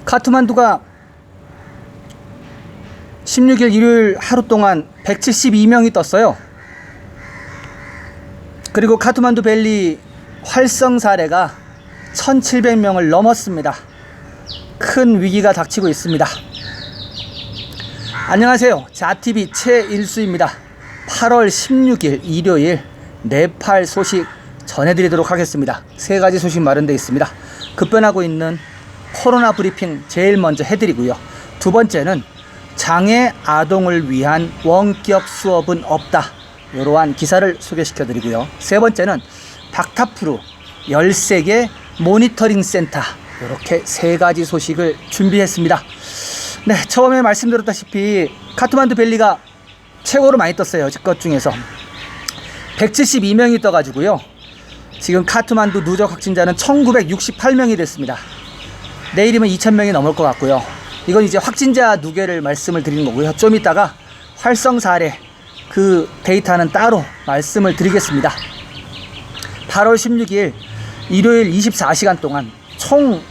카트만두가 16일 일요일 하루 동안 172명이 떴어요. 그리고 카트만두 밸리 활성 사례가 1700명을 넘었습니다. 큰 위기가 닥치고 있습니다. 안녕하세요. 자TV 최일수입니다. 8월 16일 일요일 네팔 소식 전해드리도록 하겠습니다. 세 가지 소식 마련되어 있습니다. 급변하고 있는 코로나 브리핑 제일 먼저 해드리고요. 두 번째는 장애 아동을 위한 원격 수업은 없다, 이러한 기사를 소개시켜 드리고요. 세 번째는 닥터프루 13개 모니터링 센터, 이렇게 세 가지 소식을 준비했습니다. 네, 처음에 말씀드렸다시피 카트만두 밸리가 최고로 많이 떴어요. 제 것 중에서 172명이 떠가지고요. 지금 카트만두 누적 확진자는 1968명이 됐습니다. 내일이면 2000명이 넘을 것 같고요. 이건 이제 확진자 누계를 말씀을 드리는 거고요. 좀 이따가 활성 사례 그 데이터는 따로 말씀을 드리겠습니다. 8월 16일 일요일 24시간 동안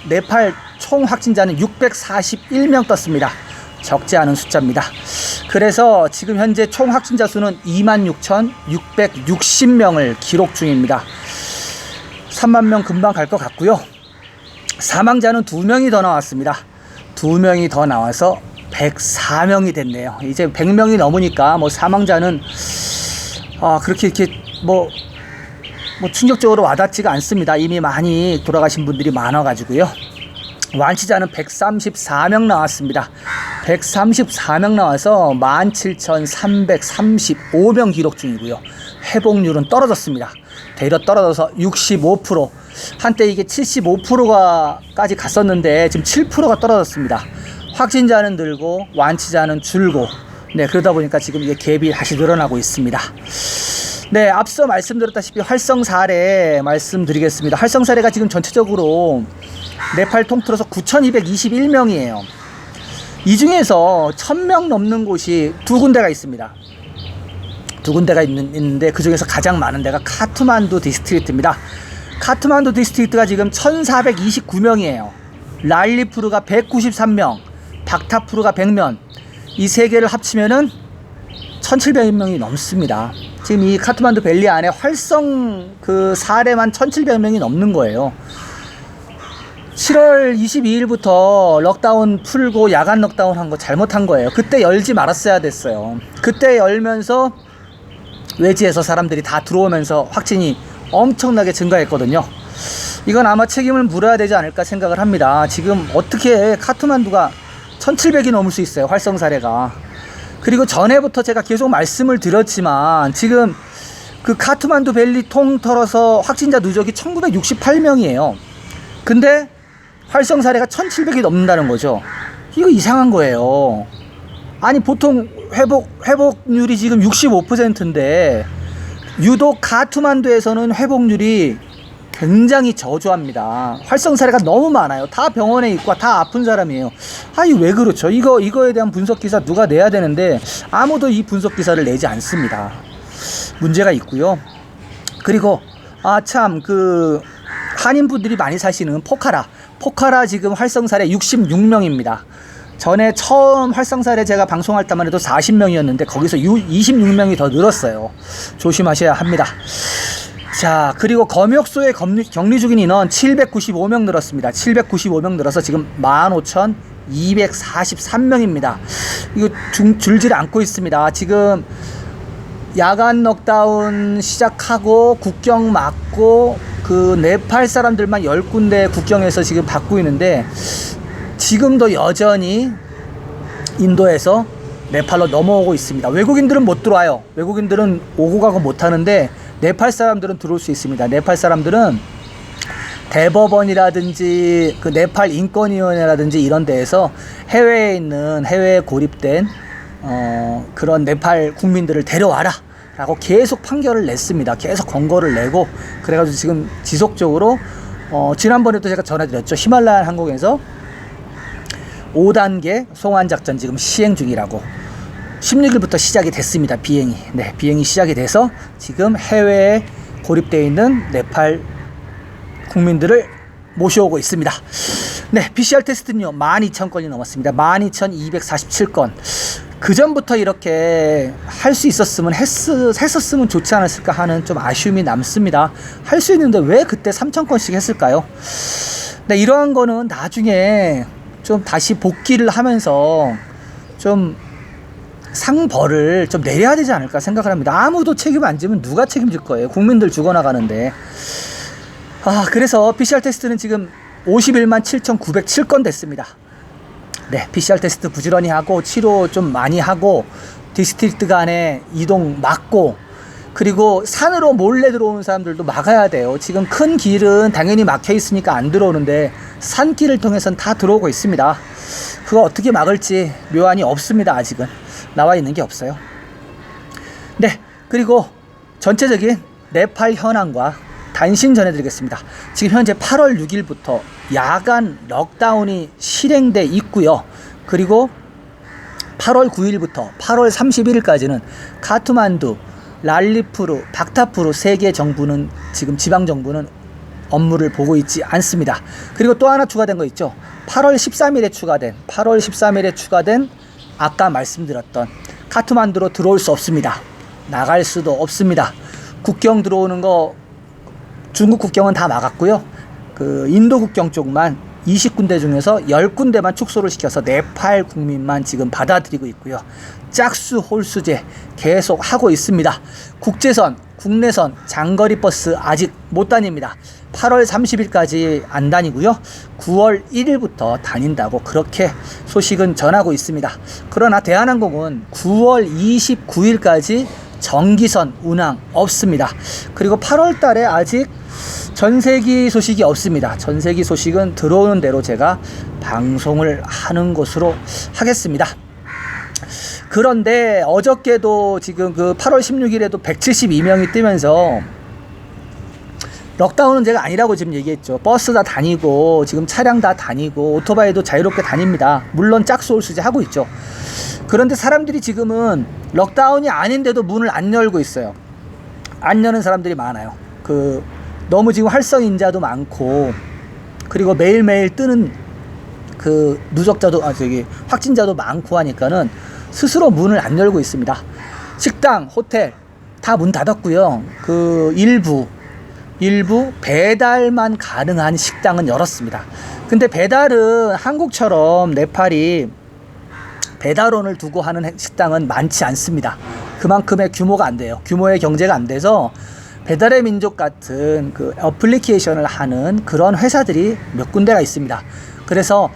네팔 총 확진자는 641명 떴습니다. 적지 않은 숫자입니다. 그래서 지금 현재 총 확진자 수는 26,660명을 기록 중입니다. 3만 명 금방 갈 것 같고요. 사망자는 2명이 더 나왔습니다. 2명이 더 나와서 104명이 됐네요. 이제 100명이 넘으니까 사망자는 그렇게 이렇게 충격적으로 와닿지가 않습니다. 이미 많이 돌아가신 분들이 많아가지고요. 완치자는 134명 나왔습니다. 134명 나와서 17,335명 기록 중이고요. 회복률은 떨어졌습니다. 대략 떨어져서 65%. 한때 이게 75%까지 갔었는데 지금 7%가 떨어졌습니다. 확진자는 늘고 완치자는 줄고, 네, 그러다 보니까 지금 이게 갭이 다시 늘어나고 있습니다. 네, 앞서 말씀드렸다시피 활성 사례 말씀드리겠습니다. 활성 사례가 지금 전체적으로 네팔 통틀어서 9,221명이에요. 이 중에서 1000명 넘는 곳이 두 군데가 있습니다. 두 군데가 있는데 그 중에서 가장 많은 데가 카트만두 디스트릭트입니다. 카트만두 디스트릭트가 지금 1429명이에요. 랄리푸르가 193명, 닥터프루가 100명, 이 세 개를 합치면은 1700명이 넘습니다. 지금 이 카트만두 밸리 안에 활성 그 사례만 1700명이 넘는 거예요. 7월 22일부터 럭다운 풀고 야간 럭다운 한 거 잘못한 거예요. 그때 열지 말았어야 됐어요. 그때 열면서 외지에서 사람들이 다 들어오면서 확진이 엄청나게 증가했거든요. 이건 아마 책임을 물어야 되지 않을까 생각을 합니다. 지금 어떻게 카트만두가 1700이 넘을 수 있어요, 활성 사례가. 그리고 전에부터 제가 계속 말씀을 드렸지만 지금 그 카트만두 밸리 통틀어서 확진자 누적이 1968명이에요. 근데 활성 사례가 1700이 넘는다는 거죠. 이거 이상한 거예요. 아니 보통 회복률이 지금 65%인데 유독 카트만두에서는 회복률이 굉장히 저조합니다. 활성 사례가 너무 많아요. 다 병원에 있고 다 아픈 사람이에요. 아니 왜 그렇죠? 이거에 대한 분석 기사 누가 내야 되는데 아무도 이 분석 기사를 내지 않습니다. 문제가 있고요. 그리고 참 그 한인분들이 많이 사시는 포카라 지금 활성 사례 66명입니다. 전에 처음 활성 사례 제가 방송할 때만 해도 40명이었는데 거기서 26명이 더 늘었어요. 조심하셔야 합니다. 자, 그리고 검역소에 격리 중인 인원 795명 늘었습니다. 795명 늘어서 지금 15,243명입니다. 이거 줄질 않고 있습니다. 지금 야간 넉다운 시작하고 국경 막고 그 네팔 사람들만 10군데 국경에서 지금 받고 있는데 지금도 여전히 인도에서 네팔로 넘어오고 있습니다. 외국인들은 못 들어와요. 외국인들은 오고 가고 못 하는데 네팔 사람들은 들어올 수 있습니다. 네팔 사람들은 대법원이라든지 그 네팔 인권위원회라든지 이런 데에서 해외에 고립된 그런 네팔 국민들을 데려와라 라고 계속 판결을 냈습니다. 계속 권고를 내고 그래가지고 지금 지속적으로 지난번에도 제가 전해드렸죠. 히말라야 항공에서 5단계 송환작전 지금 시행 중이라고 16일부터 시작이 됐습니다. 비행이. 네, 비행이 시작이 돼서 지금 해외에 고립되어 있는 네팔 국민들을 모셔오고 있습니다. 네, PCR 테스트는요 12,000건이 넘었습니다. 12,247건. 그 전부터 이렇게 할 수 있었으면 했었으면 좋지 않았을까 하는 좀 아쉬움이 남습니다. 할 수 있는데 왜 그때 3,000건씩 했을까요? 네, 이러한 거는 나중에 좀 다시 복귀를 하면서 좀 상벌을 좀 내려야 되지 않을까 생각을 합니다. 아무도 책임 안 지면 누가 책임질 거예요? 국민들 죽어나가는데. 그래서 PCR 테스트는 지금 51만 7,907건 됐습니다. 네, PCR 테스트 부지런히 하고 치료 좀 많이 하고 디스트릭트 간에 이동 막고, 그리고 산으로 몰래 들어오는 사람들도 막아야 돼요. 지금 큰 길은 당연히 막혀 있으니까 안 들어오는데 산길을 통해서는 다 들어오고 있습니다. 그거 어떻게 막을지 묘안이 없습니다. 아직은 나와 있는 게 없어요. 네, 그리고 전체적인 네팔 현황과 단신 전해드리겠습니다. 지금 현재 8월 6일부터 야간 럭다운이 실행돼 있고요. 그리고 8월 9일부터 8월 31일까지는 카트만두, 랄리푸르, 박타푸르 3개 정부는 지금 지방정부는 업무를 보고 있지 않습니다. 그리고 또 하나 추가된 거 있죠. 8월 13일에 추가된 아까 말씀드렸던 카트만두로 들어올 수 없습니다. 나갈 수도 없습니다. 국경 들어오는 거 중국 국경은 다 막았고요. 그 인도 국경 쪽만 20군데 중에서 10군데만 축소를 시켜서 네팔 국민만 지금 받아들이고 있고요. 짝수 홀수제 계속 하고 있습니다. 국제선, 국내선, 장거리 버스 아직 못 다닙니다. 8월 30일까지 안 다니고요. 9월 1일부터 다닌다고 그렇게 소식은 전하고 있습니다. 그러나 대한항공은 9월 29일까지 정기선 운항 없습니다. 그리고 8월 달에 아직 전세기 소식이 없습니다. 전세기 소식은 들어오는 대로 제가 방송을 하는 것으로 하겠습니다. 그런데 어저께도 지금 그 8월 16일에도 172명이 뜨면서 럭다운은 제가 아니라고 지금 얘기했죠. 버스 다 다니고 지금 차량 다 다니고 오토바이도 자유롭게 다닙니다. 물론 짝수 홀수제 하고 있죠. 그런데 사람들이 지금은 럭다운이 아닌데도 문을 안 열고 있어요. 안 여는 사람들이 많아요. 너무 지금 활성인자도 많고, 그리고 매일매일 뜨는 그 누적자도 확진자도 많고 하니까는 스스로 문을 안 열고 있습니다. 식당, 호텔 다 문 닫았고요. 일부 배달만 가능한 식당은 열었습니다. 근데 배달은 한국처럼 네팔이 배달원을 두고 하는 식당은 많지 않습니다. 그만큼의 규모가 안 돼요. 규모의 경제가 안 돼서 배달의 민족 같은 그 어플리케이션을 하는 그런 회사들이 몇 군데가 있습니다. 그래서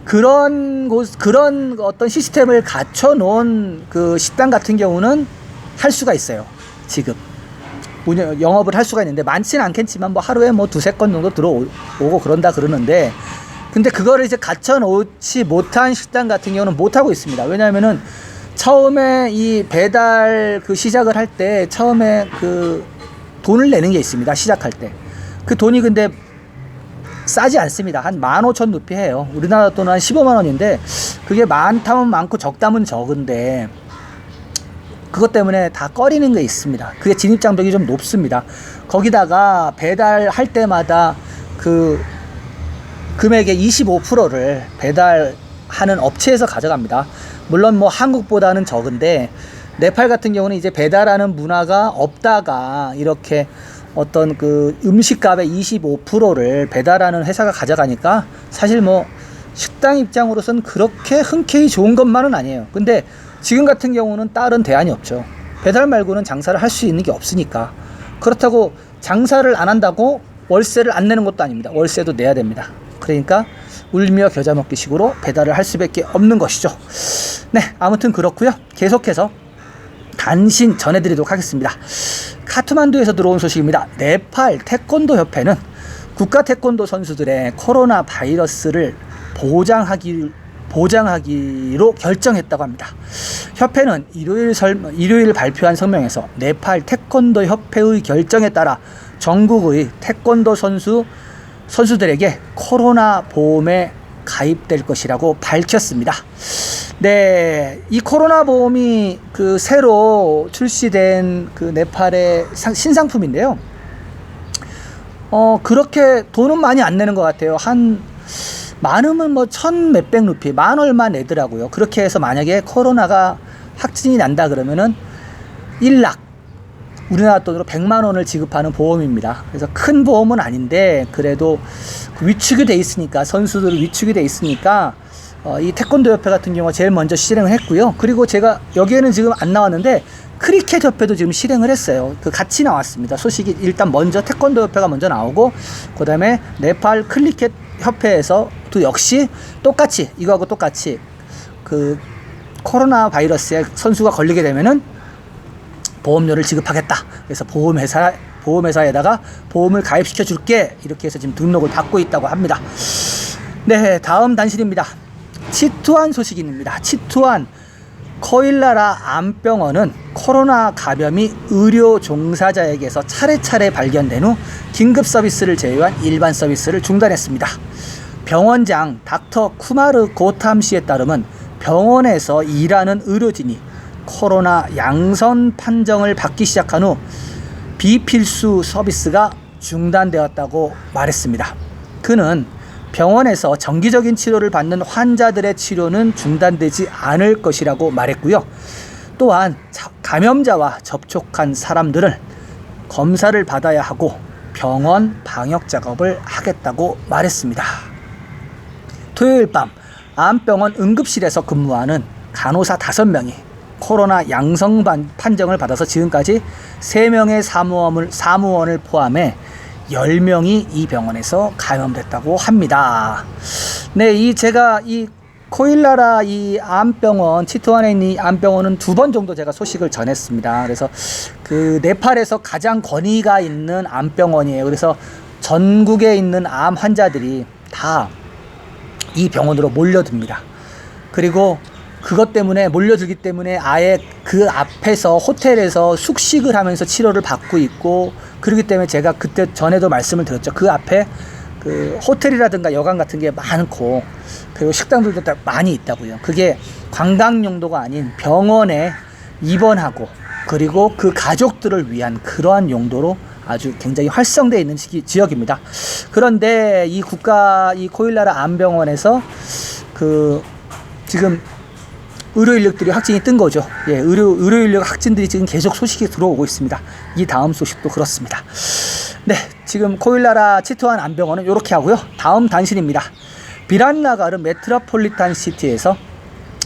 그런 어떤 시스템을 갖춰 놓은 그 식당 같은 경우는 할 수가 있어요. 지금 영업을 할 수가 있는데 많지는 않겠지만 뭐 하루에 뭐 2-3건 정도 들어오고 그런다 그러는데, 근데 그거를 이제 갖춰 놓지 못한 식당 같은 경우는 못 하고 있습니다. 왜냐하면은 처음에 이 배달 시작을 할 때 처음에 돈을 내는 게 있습니다. 시작할 때. 그 돈이 근데 싸지 않습니다. 한 15,000루피 해요. 우리나라 돈은 한 15만 원인데 그게 많다면 많고 적다면 적은데 그것 때문에 다 꺼리는 게 있습니다. 그게 진입장벽이 좀 높습니다. 거기다가 배달할 때마다 금액의 25%를 배달하는 업체에서 가져갑니다. 물론 뭐 한국보다는 적은데 네팔 같은 경우는 이제 배달하는 문화가 없다가 이렇게 어떤 음식값의 25%를 배달하는 회사가 가져가니까 사실 뭐 식당 입장으로서는 그렇게 흔쾌히 좋은 것만은 아니에요. 근데 지금 같은 경우는 다른 대안이 없죠. 배달 말고는 장사를 할 수 있는 게 없으니까. 그렇다고 장사를 안 한다고 월세를 안 내는 것도 아닙니다. 월세도 내야 됩니다. 그러니까 울며 겨자 먹기 식으로 배달을 할 수밖에 없는 것이죠. 네, 아무튼 그렇고요. 계속해서 단신 전해드리도록 하겠습니다. 카트만두에서 들어온 소식입니다. 네팔 태권도 협회는 국가 태권도 선수들의 코로나 바이러스를 보장하기로 결정했다고 합니다. 협회는 일요일 발표한 성명에서 네팔 태권도 협회의 결정에 따라 전국의 태권도 선수들에게 코로나 보험에 가입될 것이라고 밝혔습니다. 네, 이 코로나 보험이 새로 출시된 네팔의 신상품인데요. 그렇게 돈은 많이 안 내는 것 같아요. 한 많으면 뭐 1,000몇백 루피, 만 얼마 내더라고요. 그렇게 해서 만약에 코로나가 확진이 난다 그러면은 1락, 우리나라 돈으로 100만 원을 지급하는 보험입니다. 그래서 큰 보험은 아닌데 그래도 위축이 돼 있으니까, 선수들이 위축이 돼 있으니까 이 태권도 협회 같은 경우가 제일 먼저 실행을 했고요. 그리고 제가 여기에는 지금 안 나왔는데 크리켓 협회도 지금 실행을 했어요. 그 같이 나왔습니다. 소식이 일단 먼저 태권도 협회가 먼저 나오고, 그 다음에 네팔 크리켓 협회에서도 역시 똑같이, 이거하고 똑같이 그 코로나 바이러스에 선수가 걸리게 되면은 보험료를 지급하겠다. 그래서 보험회사에다가 보험을 가입시켜 줄게, 이렇게 해서 지금 등록을 받고 있다고 합니다. 네, 다음 단신입니다. 치투안 소식입니다. 치투안 코일라라 암병원은 코로나 감염이 의료 종사자에게서 차례차례 발견된 후 긴급 서비스를 제외한 일반 서비스를 중단했습니다. 병원장 닥터 쿠마르 고탐 씨에 따르면 병원에서 일하는 의료진이 코로나 양성 판정을 받기 시작한 후 비필수 서비스가 중단되었다고 말했습니다. 그는 병원에서 정기적인 치료를 받는 환자들의 치료는 중단되지 않을 것이라고 말했고요. 또한 감염자와 접촉한 사람들은 검사를 받아야 하고 병원 방역 작업을 하겠다고 말했습니다. 토요일 밤 암병원 응급실에서 근무하는 간호사 5명이 코로나 양성 판정을 받아서 지금까지 3명의 사무원을 포함해 10명이 이 병원에서 감염됐다고 합니다. 네, 제가 이 코일라라 이 암병원, 치투안에 있는 이 암병원은 2번 정도 제가 소식을 전했습니다. 그래서 그 네팔에서 가장 권위가 있는 암병원이에요. 그래서 전국에 있는 암 환자들이 다 이 병원으로 몰려듭니다. 그리고 그것 때문에, 몰려들기 때문에 아예 그 앞에서 호텔에서 숙식을 하면서 치료를 받고 있고, 그렇기 때문에 제가 그때 전에도 말씀을 드렸죠. 그 앞에 그 호텔이라든가 여관 같은 게 많고, 그리고 식당들도 많이 있다고요. 그게 관광 용도가 아닌 병원에 입원하고, 그리고 그 가족들을 위한 그러한 용도로 아주 굉장히 활성되어 있는 지역입니다. 그런데 이 코일라라 암병원에서 지금 의료 인력들이 확진이 뜬 거죠. 예, 의료 인력 확진들이 지금 계속 소식이 들어오고 있습니다. 이 다음 소식도 그렇습니다. 네, 지금 코일라라 치투안 암병원은 이렇게 하고요. 다음 단신입니다. 비란나가르 메트로폴리탄 시티에서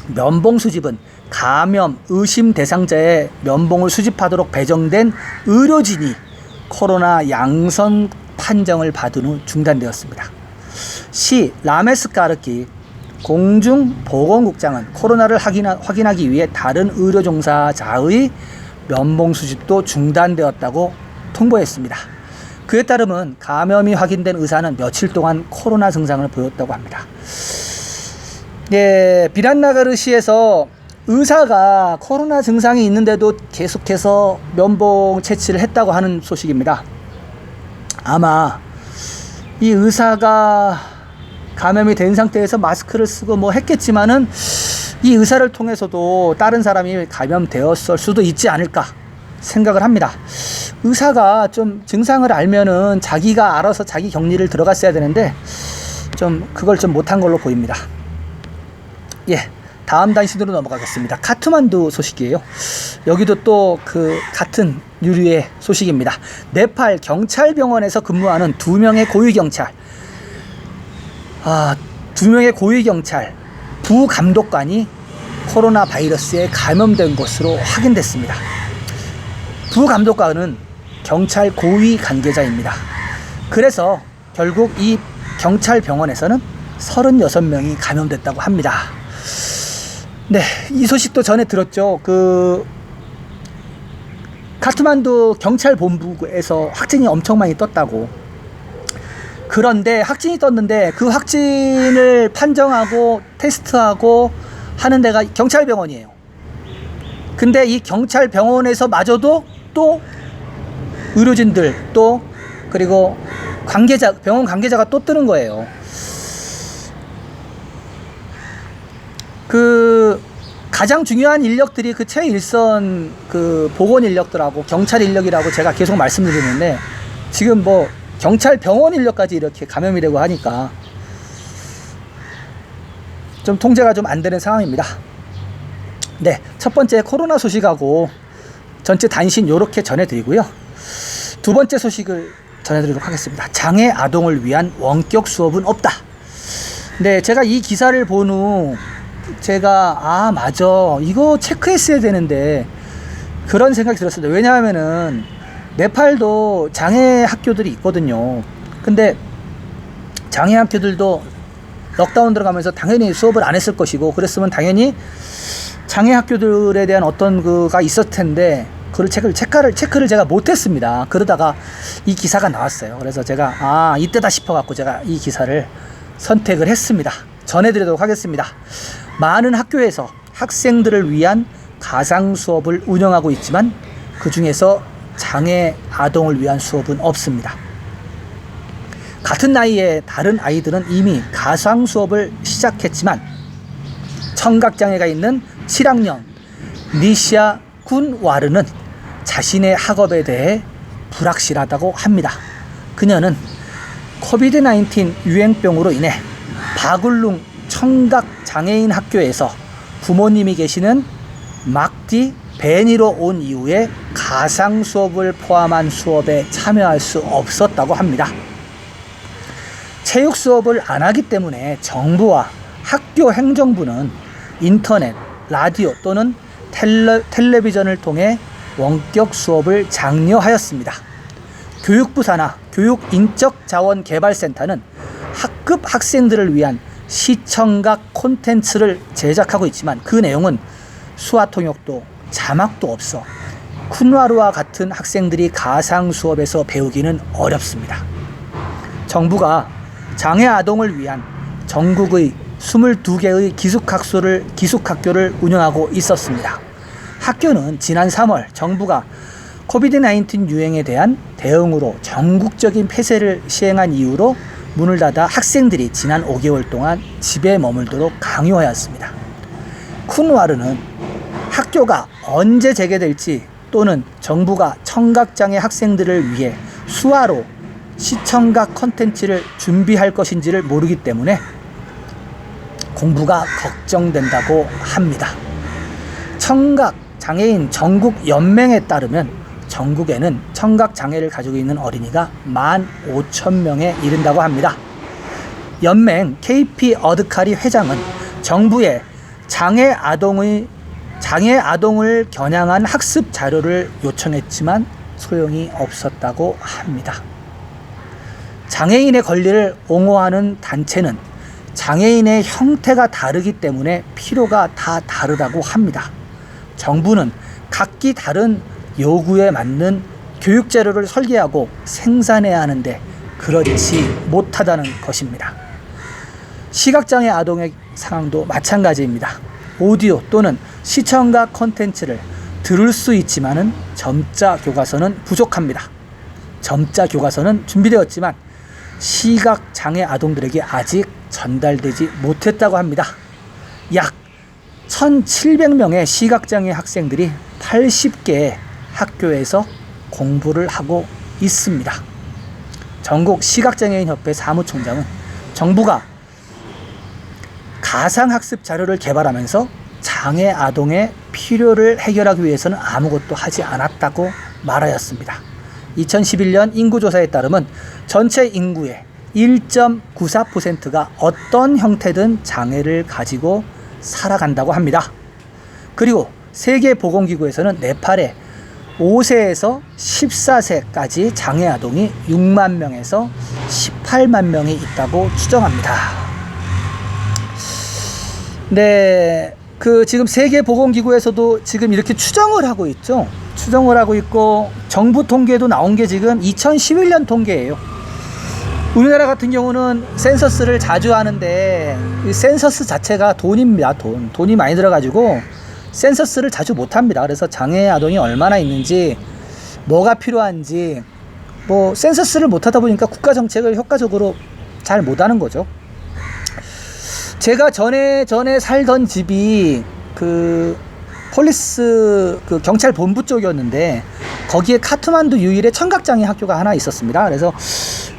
면봉 수집은 감염 의심 대상자의 면봉을 수집하도록 배정된 의료진이 코로나 양성 판정을 받은 후 중단되었습니다. 시 라메스카르키 공중보건국장은 코로나를 확인하기 위해 다른 의료 종사자의 면봉 수집도 중단되었다고 통보했습니다. 그에 따르면 감염이 확인된 의사는 며칠 동안 코로나 증상을 보였다고 합니다. 예, 비란나가르시에서 의사가 코로나 증상이 있는데도 계속해서 면봉 채취를 했다고 하는 소식입니다. 아마 이 의사가 감염이 된 상태에서 마스크를 쓰고 뭐 했겠지만은 이 의사를 통해서도 다른 사람이 감염되었을 수도 있지 않을까 생각을 합니다. 의사가 좀 증상을 알면은 자기가 알아서 자기 격리를 들어갔어야 되는데 좀 그걸 좀 못한 걸로 보입니다. 예, 다음 단신으로 넘어가겠습니다. 카트만두 소식이에요. 여기도 또 그 같은 유류의 소식입니다. 네팔 경찰병원에서 근무하는 2명의 고위경찰, 2명의 고위경찰 부감독관이 코로나 바이러스에 감염된 것으로 확인됐습니다. 부감독관은 경찰 고위 관계자입니다. 그래서 결국 이 경찰병원에서는 36명이 감염됐다고 합니다. 네, 이 소식도 전에 들었죠. 카트만두 경찰본부에서 확진이 엄청 많이 떴다고. 그런데 확진이 떴는데 그 확진을 판정하고 테스트하고 하는 데가 경찰병원이에요. 근데 이 경찰병원에서 마저도 또 의료진들 또 그리고 병원 관계자가 또 뜨는 거예요. 가장 중요한 인력들이 그 최일선 보건 인력들하고 경찰 인력이라고 제가 계속 말씀드리는데, 지금 뭐 경찰 병원 인력까지 이렇게 감염이 되고 하니까 좀 통제가 좀 안 되는 상황입니다. 네, 첫 번째 코로나 소식하고 전체 단신 요렇게 전해드리고요. 두 번째 소식을 전해드리도록 하겠습니다. 장애 아동을 위한 원격 수업은 없다. 네, 제가 이 기사를 본 후 제가 맞아, 이거 체크했어야 되는데 그런 생각이 들었습니다. 왜냐하면은 네팔도 장애 학교들이 있거든요. 근데 장애 학교들도 럭다운 들어가면서 당연히 수업을 안 했을 것이고, 그랬으면 당연히 장애 학교들에 대한 어떤 그가 있었을 텐데 그걸 체크를 제가 못했습니다. 그러다가 이 기사가 나왔어요. 그래서 제가 이때다 싶어갖고 제가 이 기사를 선택을 했습니다. 전해드리도록 하겠습니다. 많은 학교에서 학생들을 위한 가상 수업을 운영하고 있지만 그 중에서 장애 아동을 위한 수업은 없습니다. 같은 나이의 다른 아이들은 이미 가상 수업을 시작했지만 청각장애가 있는 7학년 니시아 군와르는 자신의 학업에 대해 불확실하다고 합니다. 그녀는 코비드-19 유행병으로 인해 바굴룽 청각장애인 학교에서 부모님이 계시는 막디 베니로 온 이후에 가상 수업을 포함한 수업에 참여할 수 없었다고 합니다. 체육 수업을 안 하기 때문에 정부와 학교 행정부는 인터넷, 라디오 또는 텔레비전을 통해 원격 수업을 장려하였습니다. 교육부 산하 교육인적자원개발센터는 학급 학생들을 위한 시청각 콘텐츠를 제작하고 있지만 그 내용은 수화 통역도 자막도 없어 쿤와르와 같은 학생들이 가상 수업에서 배우기는 어렵습니다. 정부가 장애 아동을 위한 전국의 22개의 기숙학교를 운영하고 있었습니다. 학교는 지난 3월 정부가 코비드-19 유행에 대한 대응으로 전국적인 폐쇄를 시행한 이후로 문을 닫아 학생들이 지난 5개월 동안 집에 머물도록 강요하였습니다. 쿤와르는 학교가 언제 재개될지 또는 정부가 청각장애 학생들을 위해 수화로 시청각 콘텐츠를 준비할 것인지를 모르기 때문에 공부가 걱정된다고 합니다. 청각장애인 전국연맹에 따르면 전국에는 청각장애를 가지고 있는 어린이가 15,000명에 이른다고 합니다. 연맹 KP 어드카리 회장은 정부에 장애 아동을 겨냥한 학습 자료를 요청했지만 소용이 없었다고 합니다. 장애인의 권리를 옹호하는 단체는 장애인의 형태가 다르기 때문에 필요가 다 다르다고 합니다. 정부는 각기 다른 요구에 맞는 교육 자료를 설계하고 생산해야 하는데 그렇지 못하다는 것입니다. 시각장애 아동의 상황도 마찬가지입니다. 오디오 또는 시청각 콘텐츠를 들을 수 있지만은 점자 교과서는 부족합니다. 점자 교과서는 준비되었지만 시각장애 아동들에게 아직 전달되지 못했다고 합니다. 약 1,700명의 시각장애 학생들이 80개의 학교에서 공부를 하고 있습니다. 전국 시각장애인협회 사무총장은 정부가 가상학습 자료를 개발하면서 장애 아동의 필요를 해결하기 위해서는 아무것도 하지 않았다고 말하였습니다. 2011년 인구조사에 따르면 전체 인구의 1.94%가 어떤 형태든 장애를 가지고 살아간다고 합니다. 그리고 세계보건기구에서는 네팔에 5세에서 14세까지 장애 아동이 6만 명에서 18만 명이 있다고 추정합니다. 네, 지금 세계보건기구에서도 지금 이렇게 추정을 하고 있죠. 추정을 하고 있고 정부 통계도 나온 게 지금 2011년 통계예요. 우리나라 같은 경우는 센서스를 자주 하는데 이 센서스 자체가 돈입니다. 돈이 많이 들어가지고 센서스를 자주 못합니다. 그래서 장애 아동이 얼마나 있는지 뭐가 필요한지 센서스를 못하다 보니까 국가 정책을 효과적으로 잘 못하는 거죠. 제가 전에 살던 집이 폴리스 경찰 본부 쪽이었는데 거기에 카트만두 유일의 청각장애 학교가 하나 있었습니다. 그래서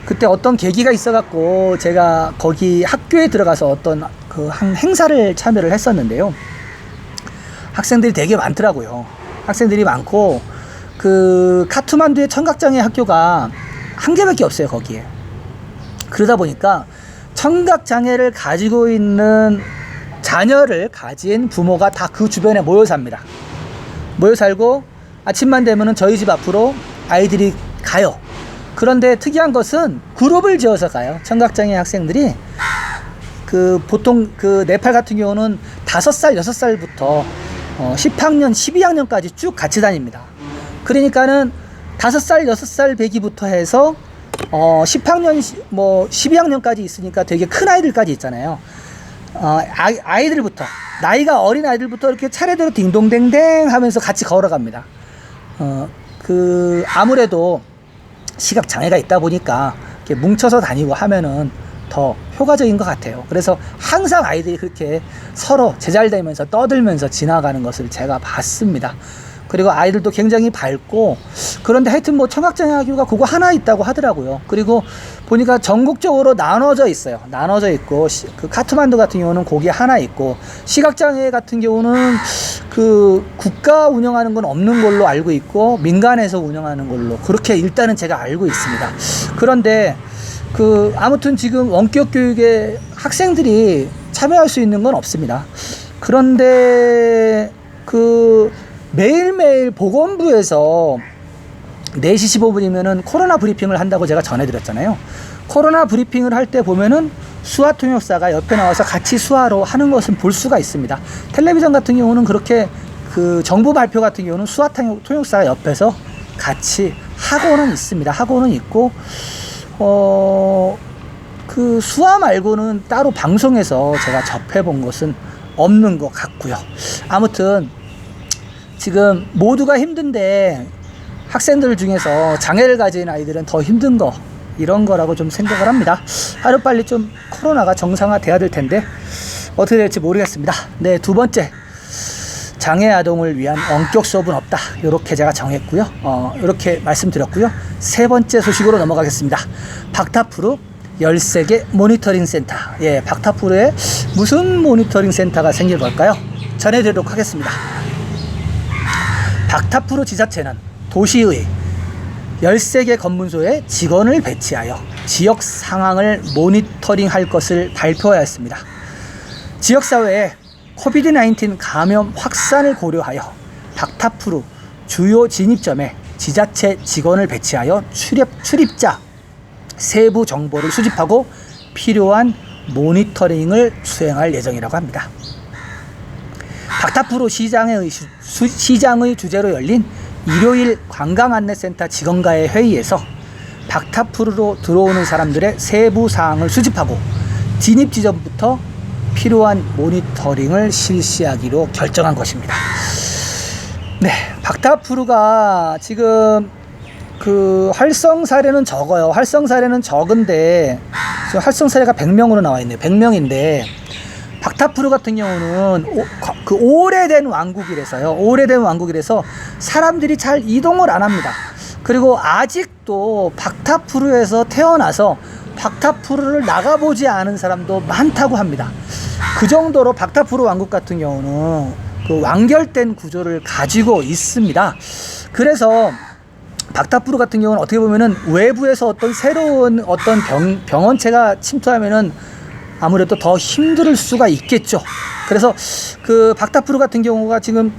그때 어떤 계기가 있어갖고 제가 거기 학교에 들어가서 어떤 그 한 행사를 참여를 했었는데요. 학생들이 되게 많더라고요. 학생들이 많고 그 카트만두의 청각장애 학교가 한 개밖에 없어요, 거기에. 그러다 보니까 청각장애를 가지고 있는 자녀를 가진 부모가 다 그 주변에 모여 삽니다. 모여 살고 아침만 되면은 저희 집 앞으로 아이들이 가요. 그런데 특이한 것은 그룹을 지어서 가요. 청각장애 학생들이. 그 보통 그 네팔 같은 경우는 5살, 6살부터 10학년, 12학년까지 쭉 같이 다닙니다. 그러니까는 5살, 6살 배기부터 해서 10학년, 뭐 12학년까지 있으니까 되게 큰 아이들까지 있잖아요. 아이들부터, 나이가 어린 아이들부터 이렇게 차례대로 딩동댕댕 하면서 같이 걸어갑니다. 아무래도 시각 장애가 있다 보니까 이렇게 뭉쳐서 다니고 하면은 더 효과적인 것 같아요. 그래서 항상 아이들이 그렇게 서로 제잘되면서 떠들면서 지나가는 것을 제가 봤습니다. 그리고 아이들도 굉장히 밝고, 그런데 하여튼 뭐 청각장애 학교가 그거 하나 있다고 하더라고요. 그리고 보니까 전국적으로 나눠져 있어요. 나눠져 있고, 그 카트만두 같은 경우는 거기 하나 있고, 시각장애 같은 경우는 그 국가 운영하는 건 없는 걸로 알고 있고, 민간에서 운영하는 걸로 그렇게 일단은 제가 알고 있습니다. 그런데 아무튼 지금 원격 교육에 학생들이 참여할 수 있는 건 없습니다. 그런데 매일매일 보건부에서 4시 15분이면은 코로나 브리핑을 한다고 제가 전해드렸잖아요. 코로나 브리핑을 할 때 보면은 수화 통역사가 옆에 나와서 같이 수화로 하는 것은 볼 수가 있습니다. 텔레비전 같은 경우는 그렇게 정부 발표 같은 경우는 수화 통역사가 옆에서 같이 하고는 있습니다. 하고는 있고, 수화 말고는 따로 방송에서 제가 접해본 것은 없는 것 같고요. 아무튼 지금 모두가 힘든데 학생들 중에서 장애를 가진 아이들은 더 힘든 거, 이런 거라고 좀 생각을 합니다. 하루빨리 좀 코로나가 정상화 돼야 될 텐데 어떻게 될지 모르겠습니다. 네, 2번째, 장애 아동을 위한 원격 수업은 없다, 이렇게 제가 정했고요. 이렇게 말씀드렸고요. 3번째 소식으로 넘어가겠습니다. 박타프루 13개 모니터링 센터. 예, 박타프루에 무슨 모니터링 센터가 생길 걸까요? 전해드리도록 하겠습니다. 박타프루 지자체는 도시의 13개 검문소에 직원을 배치하여 지역 상황을 모니터링할 것을 발표하였습니다. 지역사회에 코비드-19 감염 확산을 고려하여 박타프루 주요 진입점에 지자체 직원을 배치하여 출입자 세부 정보를 수집하고 필요한 모니터링을 수행할 예정이라고 합니다. 박타프루 시장의 주재로 열린 일요일 관광안내센터 직원과의 회의에서 박타프루로 들어오는 사람들의 세부 사항을 수집하고 진입 지점부터 필요한 모니터링을 실시하기로 결정한 것입니다. 네, 박타프루가 지금 활성 사례는 적어요. 활성 사례는 적은데 지금 활성 사례가 100명으로 나와 있네요. 100명인데 박타프루 같은 경우는 오래된 왕국이라서요. 오래된 왕국이라서 사람들이 잘 이동을 안 합니다. 그리고 아직도 박타프루에서 태어나서 박타프루를 나가보지 않은 사람도 많다고 합니다. 그 정도로 박타프루 왕국 같은 경우는 완결된 구조를 가지고 있습니다. 그래서 박타프루 같은 경우는 어떻게 보면은 외부에서 어떤 새로운 병원체가 침투하면은 아무래도 더 힘들 수가 있겠죠. 그래서 박타프루 같은 경우가 지금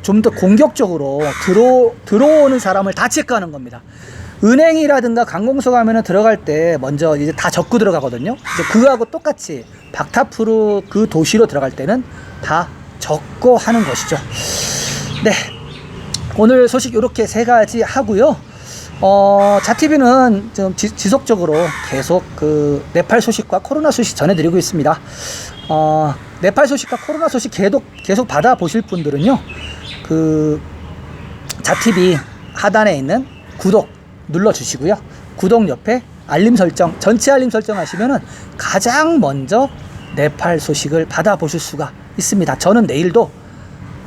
좀 더 공격적으로 들어오는 사람을 다 체크하는 겁니다. 은행이라든가 관공서 가면은 들어갈 때 먼저 이제 다 적고 들어가거든요. 이제 그거하고 똑같이 박타프루 그 도시로 들어갈 때는 다 적고 하는 것이죠. 네, 오늘 소식 이렇게 3가지 하고요. 자TV는 좀 지속적으로 계속 네팔 소식과 코로나 소식 전해드리고 있습니다. 네팔 소식과 코로나 소식 계속 받아보실 분들은요, 자TV 하단에 있는 구독 눌러주시고요. 구독 옆에 알림 설정, 전체 알림 설정 하시면은 가장 먼저 네팔 소식을 받아보실 수가 있습니다. 저는 내일도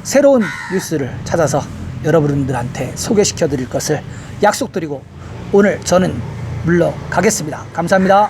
새로운 뉴스를 찾아서 여러분들한테 소개시켜 드릴 것을 약속드리고 오늘 저는 물러가겠습니다. 감사합니다.